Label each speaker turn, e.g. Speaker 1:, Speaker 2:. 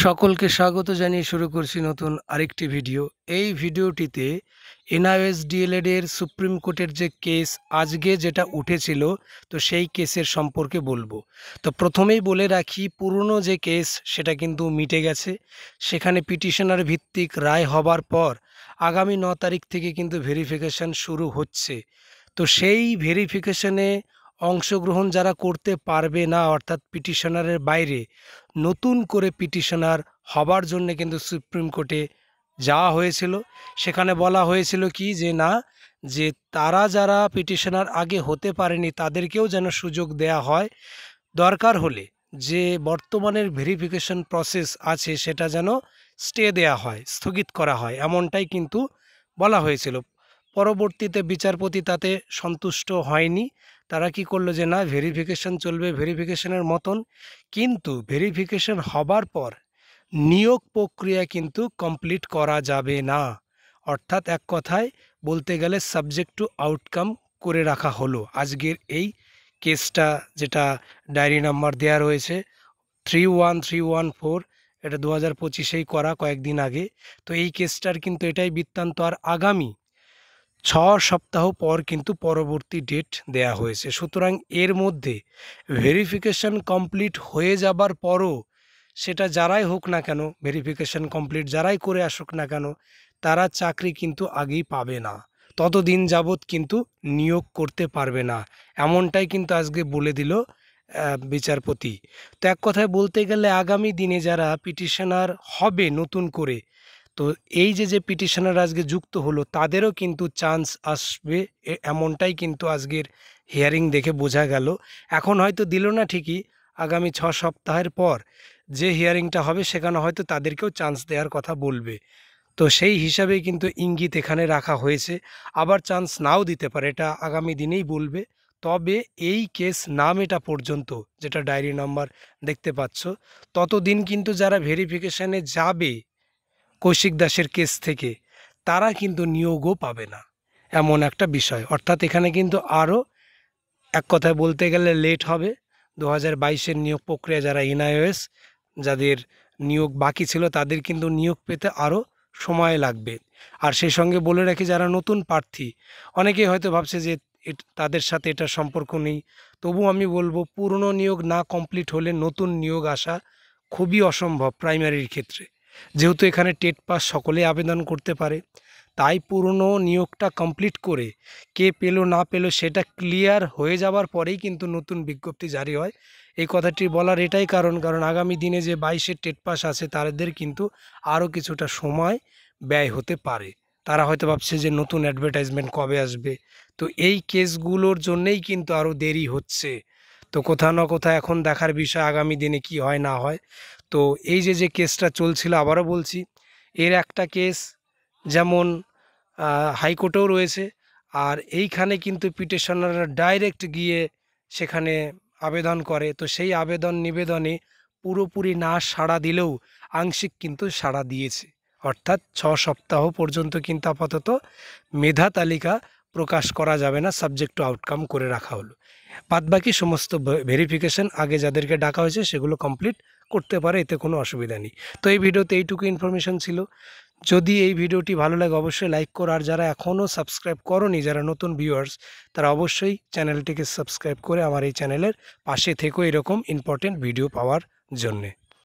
Speaker 1: সকলকে স্বাগত জানিয়ে শুরু করছি নতুন আরেকটি ভিডিও। এই ভিডিওটিতে এনআইওএস ডিএলএড এর সুপ্রিম কোর্টের যে কেস আজকে যেটা উঠেছিল, তো সেই কেসের সম্পর্কে বলবো। তো প্রথমেই বলে রাখি, পুরনো যে কেস সেটা কিন্তু মিটে গেছে। সেখানে পিটিশনার ভিত্তিক রায় হবার পর আগামী 9 তারিখ থেকে কিন্তু ভেরিফিকেশন শুরু হচ্ছে। তো সেই ভেরিফিকেশনে অংশগ্রহণ যারা করতে পারবে না, অর্থাৎ পিটিশনারের বাইরে নতুন করে পিটিশনার হবার জন্য কিন্তু সুপ্রিম কোর্টে যাওয়া হয়েছিল। সেখানে বলা হয়েছিল কি যে না, যে তারা যারা পিটিশনার আগে হতে পারেনি তাদেরকেও যেন সুযোগ দেয়া হয়। দরকার হলে যে বর্তমানের ভেরিফিকেশন প্রসেস আছে সেটা যেন স্টে দেয়া হয়, স্থগিত করা হয়, এমনটাই কিন্তু বলা হয়েছিল। পরবর্তীতে বিচারপতি তাতে সন্তুষ্ট হয়নি। তারা কি করলো যে না, ভেরিফিকেশন চলবে ভেরিফিকেশনের মতন, কিন্তু ভেরিফিকেশন হবার পর নিয়োগ প্রক্রিয়া কিন্তু কমপ্লিট করা যাবে না। অর্থাৎ এক কথায় বলতে গেলে সাবজেক্ট টু আউটকাম করে রাখা হলো আজকের এই কেসটা, যেটা ডায়েরি নাম্বার দেয়া রয়েছে 31314। এটা 2025-এই করা, কয়েকদিন আগে। তো এই কেসটার কিন্তু এটাই বৃত্তান্ত। আর আগামী 6 সপ্তাহ পর কিন্তু পরবর্তী ডেট দেয়া হয়েছে। সুতরাং এর মধ্যে ভেরিফিকেশন কমপ্লিট হয়ে যাবার পরও সেটা যারাই হোক না কেন, ভেরিফিকেশন কমপ্লিট যারাই করে আসুক না কেন, তারা চাকরি কিন্তু আগেই পাবে না, ততদিন যাবৎ কিন্তু নিয়োগ করতে পারবে না, এমনটাই কিন্তু আজকে বলে দিল বিচারপতি। তো এক কথায় বলতে গেলে আগামী দিনে যারা পিটিশনার হবে নতুন করে, তো এই যে পিটিশনার আজকে যুক্ত হলো তাদেরও কিন্তু চান্স আসবে, এমনটাই কিন্তু আজকের হিয়ারিং দেখে বোঝা গেল। এখন হয়তো দিল না ঠিকই, আগামী 6 সপ্তাহের পর যে হিয়ারিংটা হবে সেখানে হয়তো তাদেরকেও চান্স দেওয়ার কথা বলবে। তো সেই হিসাবেই কিন্তু ইঙ্গিত এখানে রাখা হয়েছে। আবার চান্স নাও দিতে পারে, এটা আগামী দিনেই বলবে। তবে এই কেস না মেটা পর্যন্ত, যেটা ডায়েরি নাম্বার দেখতে পাচ্ছ, ততদিন কিন্তু যারা ভেরিফিকেশানে যাবে কৌশিক দাসের কেস থেকে, তারা কিন্তু নিয়োগও পাবে না, এমন একটা বিষয়। অর্থাৎ এখানে কিন্তু আরও এক কথায় বলতে গেলে লেট হবে। 2022-এর নিয়োগ প্রক্রিয়া যারা এনআইওএস, যাদের নিয়োগ বাকি ছিল, তাদের কিন্তু নিয়োগ পেতে আরও সময় লাগবে। আর সেই সঙ্গে বলে রাখি, যারা নতুন প্রার্থী, অনেকেই হয়তো ভাবছে যে তাদের সাথে এটা সম্পর্ক নেই। তবু আমি বলবো, পুরনো নিয়োগ না কমপ্লিট হলে নতুন নিয়োগ আসা খুবই অসম্ভব প্রাইমারির ক্ষেত্রে, যেহেতু এখানে টেট পাস সকলেই আবেদন করতে পারে। তাই পুরনো নিয়োগটা কমপ্লিট করে কে পেলো না পেলো সেটা ক্লিয়ার হয়ে যাবার পরেই কিন্তু নতুন বিজ্ঞপ্তি জারি হয়। এই কথাটি বলার এটাই কারণ আগামী দিনে যে 22-এর টেট পাস আছে তাদের কিন্তু আরও কিছুটা সময় ব্যয় হতে পারে। তারা হয়তো ভাবছে যে নতুন অ্যাডভার্টাইজমেন্ট কবে আসবে। তো এই কেসগুলোর জন্যেই কিন্তু আরও দেরি হচ্ছে। তো কোথাও না কোথাও এখন দেখার বিষয় আগামী দিনে কি হয় না হয়। তো এই যে কেসটা চলছিল, আবারও বলছি, এর একটা কেস যেমন হাইকোর্টেও রয়েছে, আর এইখানে কিন্তু পিটিশনাররা ডাইরেক্ট গিয়ে সেখানে আবেদন করে। তো সেই আবেদন নিবেদনে পুরোপুরি না সাড়া দিলেও আংশিক কিন্তু সাড়া দিয়েছে। অর্থাৎ 6 সপ্তাহ পর্যন্ত কিন্তু আপাতত মেধা তালিকা প্রকাশ করা যাবে না, সাবজেক্ট টু আউটকাম করে রাখা হলো। বাদবাকি সমস্ত ভেরিফিকেশন আগে যাদেরকে ডাকা হয়েছে সেগুলো কমপ্লিট করতে পারে, এতে কোনো অসুবিধা নেই। তো এই ভিডিওতে এইটুকু ইনফরমেশন ছিল। যদি এই ভিডিওটি ভালো লাগে অবশ্যই লাইক করো, আর যারা এখনও সাবস্ক্রাইব করোনি, যারা নতুন ভিউয়ার্স, তারা অবশ্যই চ্যানেলটিকে সাবস্ক্রাইব করে আমার এই চ্যানেলের পাশে থেকো এরকম ইম্পর্টেন্ট ভিডিও পাওয়ার জন্যে।